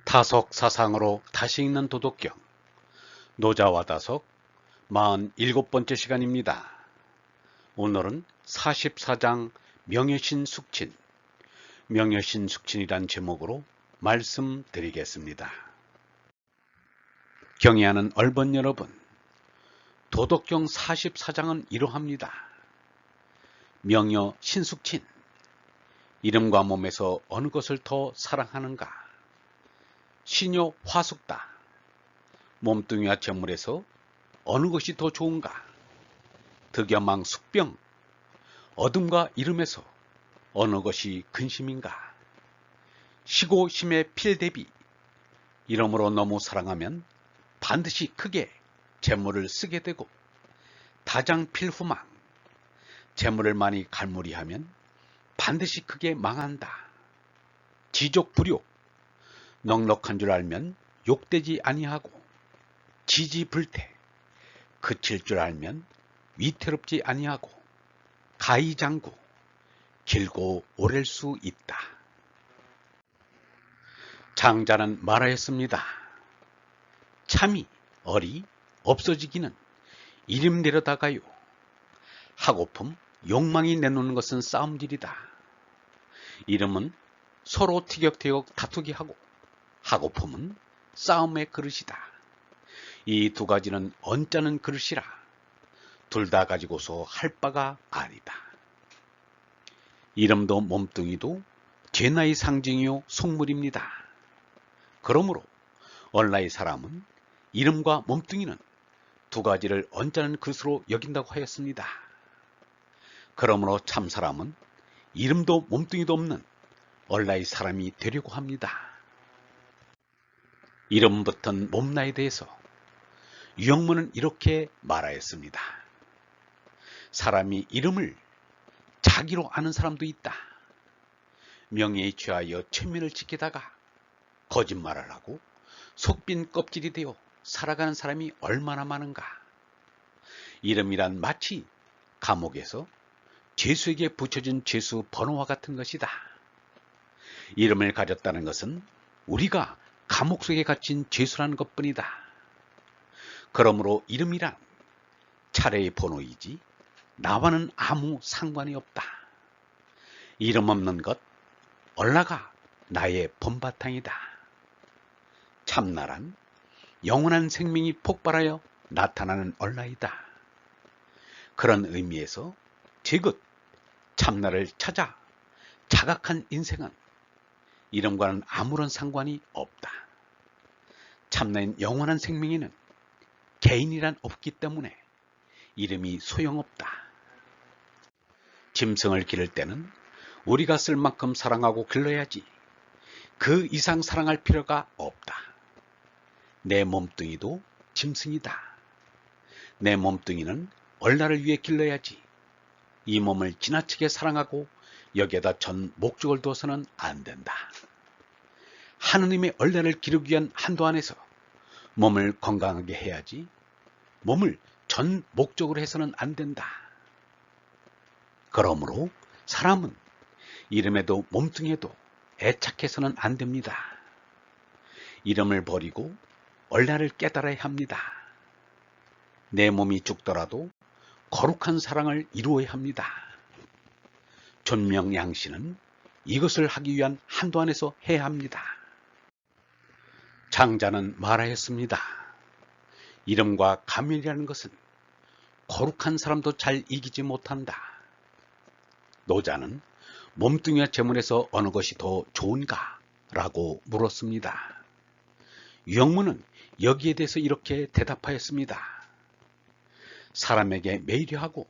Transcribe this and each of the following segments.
타석 사상으로 다시 읽는 도덕경 노자와 다석 47번째 시간입니다. 오늘은 44장 명예신숙친, 명예신숙친이란 제목으로 말씀드리겠습니다. 경애하는 얼번 여러분, 도덕경 44장은 이러합니다. 명예신숙친, 이름과 몸에서 어느 것을 더 사랑하는가? 신요 화숙다. 몸뚱이와 재물에서 어느 것이 더 좋은가? 득여망 숙병. 어둠과 이름에서 어느 것이 근심인가? 시고 심의 필대비. 이러므로 너무 사랑하면 반드시 크게 재물을 쓰게 되고, 다장필후망. 재물을 많이 갈무리하면 반드시 크게 망한다. 지족불욕. 넉넉한 줄 알면 욕되지 아니하고, 지지불태. 그칠 줄 알면 위태롭지 아니하고, 가이장구. 길고 오랠 수 있다. 장자는 말하였습니다. 참이 얼이 없어지기는 이름 내려다가요. 하고품 욕망이 내놓는 것은 싸움질이다. 이름은 서로 티격태격 다투기 하고, 하고품은 싸움의 그릇이다. 이 두 가지는 언짢은 그릇이라 둘 다 가지고서 할 바가 아니다. 이름도 몸뚱이도 죄나의 상징이요 속물입니다. 그러므로 얼라의 사람은 이름과 몸뚱이는 두 가지를 언짢은 그릇으로 여긴다고 하였습니다. 그러므로 참 사람은 이름도 몸뚱이도 없는 얼라의 사람이 되려고 합니다. 이름 붙은 몸나에 대해서 유영문은 이렇게 말하였습니다. 사람이 이름을 자기로 아는 사람도 있다. 명예에 취하여 체면을 지키다가 거짓말을 하고 속빈 껍질이 되어 살아가는 사람이 얼마나 많은가. 이름이란 마치 감옥에서 죄수에게 붙여진 죄수 번호와 같은 것이다. 이름을 가졌다는 것은 우리가 감옥 속에 갇힌 죄수라는 것뿐이다. 그러므로 이름이란 차례의 번호이지 나와는 아무 상관이 없다. 이름 없는 것, 얼라가 나의 본바탕이다. 참나란 영원한 생명이 폭발하여 나타나는 얼라이다. 그런 의미에서 제긋 참나를 찾아 자각한 인생은 이름과는 아무런 상관이 없다. 참나인 영원한 생명에는 개인이란 없기 때문에 이름이 소용없다. 짐승을 기를 때는 우리가 쓸 만큼 사랑하고 길러야지 그 이상 사랑할 필요가 없다. 내 몸뚱이도 짐승이다. 내 몸뚱이는 얼라를 위해 길러야지 이 몸을 지나치게 사랑하고 여기에다 전 목적을 둬서는 안 된다. 하느님의 얼라를 기르기 위한 한도 안에서 몸을 건강하게 해야지 몸을 전 목적으로 해서는 안 된다. 그러므로 사람은 이름에도 몸뚱이에도 애착해서는 안 됩니다. 이름을 버리고 얼라를 깨달아야 합니다. 내 몸이 죽더라도 거룩한 사랑을 이루어야 합니다. 존명양신은 이것을 하기 위한 한도 안에서 해야 합니다. 장자는 말하였습니다. 이름과 가면이라는 것은 거룩한 사람도 잘 이기지 못한다. 노자는 몸뚱이와 재물에서 어느 것이 더 좋은가? 라고 물었습니다. 유영문은 여기에 대해서 이렇게 대답하였습니다. 사람에게 매이려하고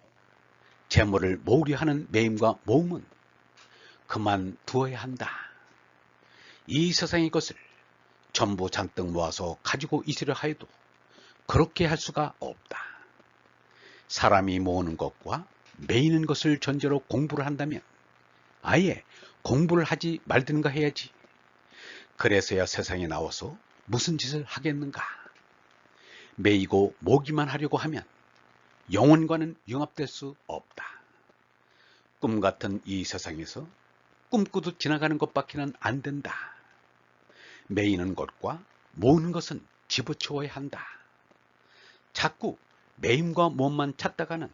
재물을 모으려 하는 매임과 모음은 그만두어야 한다. 이 세상의 것을 전부 잔뜩 모아서 가지고 있으려 하여도 그렇게 할 수가 없다. 사람이 모으는 것과 매이는 것을 전제로 공부를 한다면 아예 공부를 하지 말든가 해야지. 그래서야 세상에 나와서 무슨 짓을 하겠는가. 매이고 모기만 하려고 하면 영혼과는 융합될 수 없다. 꿈 같은 이 세상에서 꿈꾸듯 지나가는 것밖에는 안 된다. 매이는 것과 모으는 것은 집어치워야 한다. 자꾸 매임과 몸만 찾다가는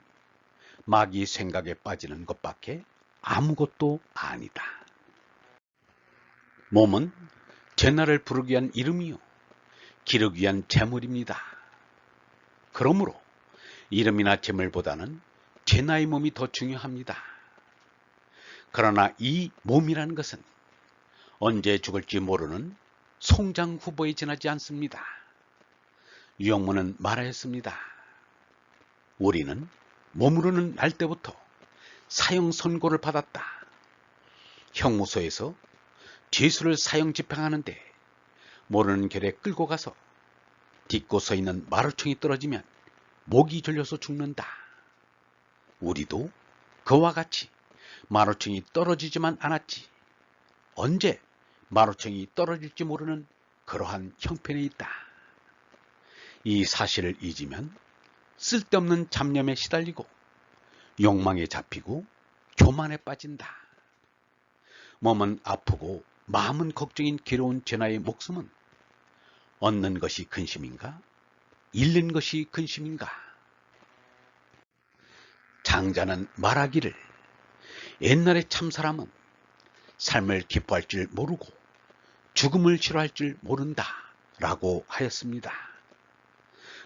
마귀 생각에 빠지는 것밖에 아무것도 아니다. 몸은 제나를 부르기 위한 이름이요 기르기 위한 재물입니다. 그러므로 이름이나 재물보다는 제나의 몸이 더 중요합니다. 그러나 이 몸이라는 것은 언제 죽을지 모르는 송장 후보에 지나지 않습니다. 유영문은 말하였습니다. 우리는 몸으로는 날 때부터 사형 선고를 받았다. 형무소에서 죄수를 사형 집행하는데 모르는 결에 끌고 가서 딛고 서 있는 마루청이 떨어지면 목이 졸려서 죽는다. 우리도 그와 같이 마루청이 떨어지지만 않았지. 언제 마루청이 떨어질지 모르는 그러한 형편에 있다. 이 사실을 잊으면 쓸데없는 잡념에 시달리고 욕망에 잡히고 교만에 빠진다. 몸은 아프고 마음은 걱정인 괴로운 제나의 목숨은 얻는 것이 근심인가? 잃는 것이 근심인가? 장자는 말하기를 옛날의 참사람은 삶을 기뻐할 줄 모르고 죽음을 싫어할 줄 모른다 라고 하였습니다.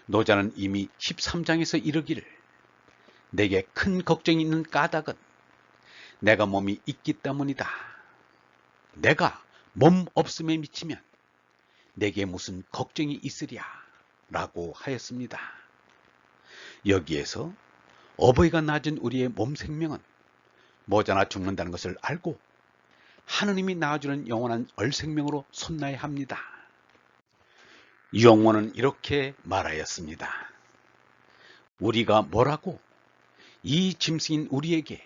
노자는 이미 13장에서 이르기를 내게 큰 걱정이 있는 까닭은 내가 몸이 있기 때문이다. 내가 몸 없음에 미치면 내게 무슨 걱정이 있으랴 라고 하였습니다. 여기에서 어버이가 낳아준 우리의 몸 생명은 머지않아 죽는다는 것을 알고 하느님이 낳아주는 영원한 얼생명으로 손나야 합니다. 유영원은 이렇게 말하였습니다. 우리가 뭐라고 이 짐승인 우리에게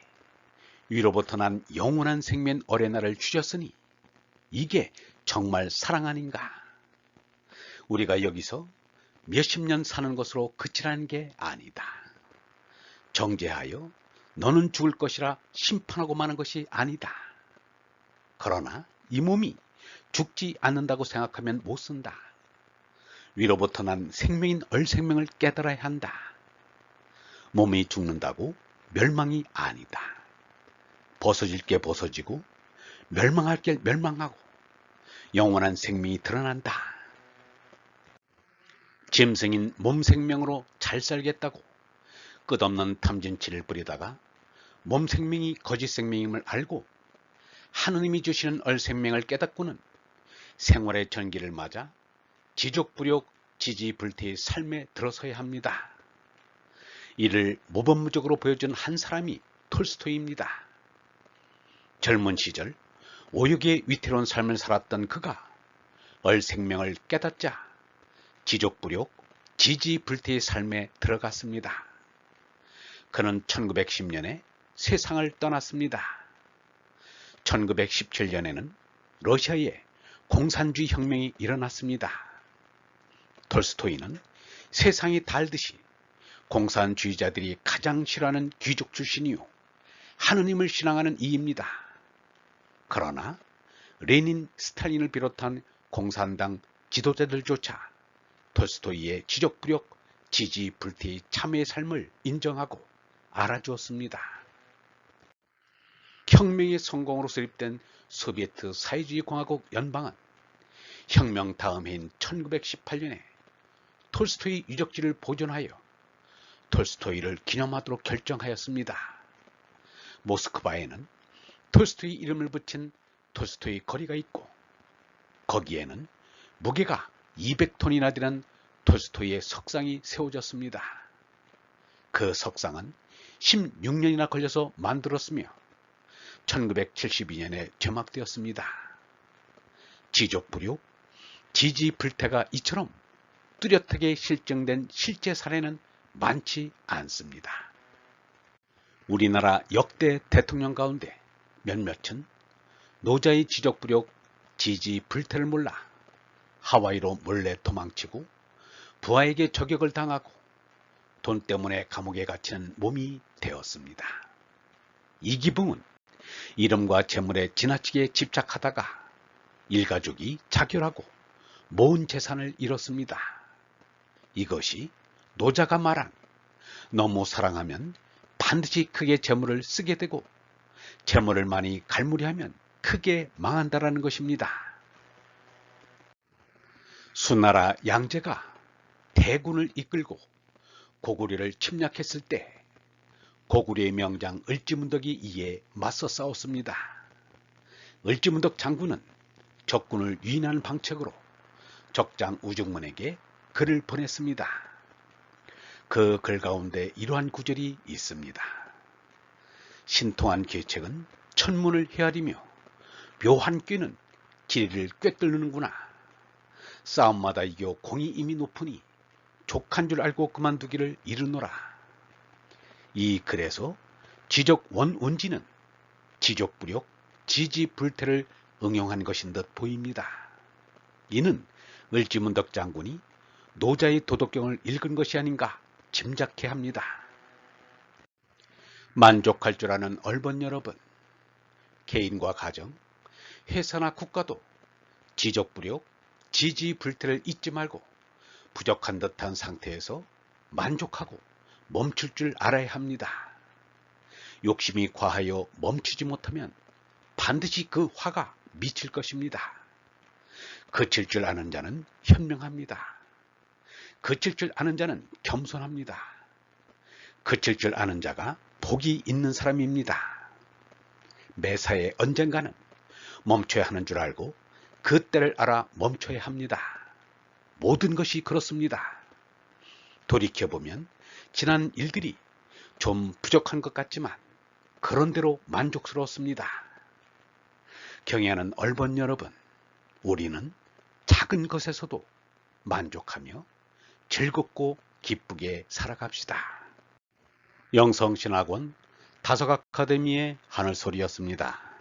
위로부터 난 영원한 생명 어레나를 주셨으니 이게 정말 사랑 아닌가? 우리가 여기서 몇십 년 사는 것으로 그치라는 게 아니다. 정죄하여 너는 죽을 것이라 심판하고 마는 것이 아니다. 그러나 이 몸이 죽지 않는다고 생각하면 못 쓴다. 위로부터 난 생명인 얼생명을 깨달아야 한다. 몸이 죽는다고 멸망이 아니다. 벗어질 게 벗어지고 멸망할 게 멸망하고 영원한 생명이 드러난다. 짐승인 몸 생명으로 잘 살겠다고 끝없는 탐진치를 부리다가 몸 생명이 거짓 생명임을 알고 하느님이 주시는 얼생명을 깨닫고는 생활의 전기를 맞아 지족부력 지지불태의 삶에 들어서야 합니다. 이를 모범적으로 보여준 한 사람이 톨스토이입니다. 젊은 시절 오욕의 위태로운 삶을 살았던 그가 얼생명을 깨닫자 지족부력 지지불태의 삶에 들어갔습니다. 그는 1910년에 세상을 떠났습니다. 1917년에는 러시아에 공산주의 혁명이 일어났습니다. 톨스토이는 세상이 달듯이 공산주의자들이 가장 싫어하는 귀족 출신이요 하느님을 신앙하는 이입니다. 그러나 레닌, 스탈린을 비롯한 공산당 지도자들조차 톨스토이의 지족부력, 지지불태의 참회의 삶을 인정하고 알아주었습니다. 혁명의 성공으로 수립된 소비에트 사회주의 공화국 연방은 혁명 다음 해인 1918년에 톨스토이 유적지를 보존하여 톨스토이를 기념하도록 결정하였습니다. 모스크바에는 톨스토이 이름을 붙인 톨스토이 거리가 있고 거기에는 무게가 200톤이나 되는 톨스토이의 석상이 세워졌습니다. 그 석상은 16년이나 걸려서 만들었으며 1972년에 제막되었습니다. 지족부력, 지지불태가 이처럼 뚜렷하게 실증된 실제 사례는 많지 않습니다. 우리나라 역대 대통령 가운데 몇몇은 노자의 지족부력, 지지불태를 몰라 하와이로 몰래 도망치고 부하에게 저격을 당하고 돈 때문에 감옥에 갇히는 몸이 되었습니다. 이기붕은 이름과 재물에 지나치게 집착하다가 일가족이 자결하고 모은 재산을 잃었습니다. 이것이 노자가 말한 너무 사랑하면 반드시 크게 재물을 쓰게 되고 재물을 많이 갈무리하면 크게 망한다라는 것입니다. 수나라 양제가 대군을 이끌고 고구려를 침략했을 때 고구려의 명장 을지문덕이 이에 맞서 싸웠습니다. 을지문덕 장군은 적군을 유인하는 방책으로 적장 우중문에게 글을 보냈습니다. 그 글 가운데 이러한 구절이 있습니다. 신통한 계책은 천문을 헤아리며 묘한 꾀는 길이를 꿰뚫는구나. 싸움마다 이겨 공이 이미 높으니 족한 줄 알고 그만두기를 이르노라. 이 글에서 지적 원운지는 지족불욕, 지지불태를 응용한 것인 듯 보입니다. 이는 을지문덕 장군이 노자의 도덕경을 읽은 것이 아닌가 짐작해 합니다. 만족할 줄 아는 얼번 여러분, 개인과 가정, 회사나 국가도 지적불욕, 지지불태를 잊지 말고 부족한 듯한 상태에서 만족하고 멈출 줄 알아야 합니다. 욕심이 과하여 멈추지 못하면 반드시 그 화가 미칠 것입니다. 그칠 줄 아는 자는 현명합니다. 그칠 줄 아는 자는 겸손합니다. 그칠 줄 아는 자가 복이 있는 사람입니다. 매사에 언젠가는 멈춰야 하는 줄 알고 그 때를 알아 멈춰야 합니다. 모든 것이 그렇습니다. 돌이켜보면 지난 일들이 좀 부족한 것 같지만 그런대로 만족스러웠습니다. 경애하는 얼번 여러분, 우리는 작은 것에서도 만족하며 즐겁고 기쁘게 살아갑시다. 영성신학원 다석아카데미의 하늘소리였습니다.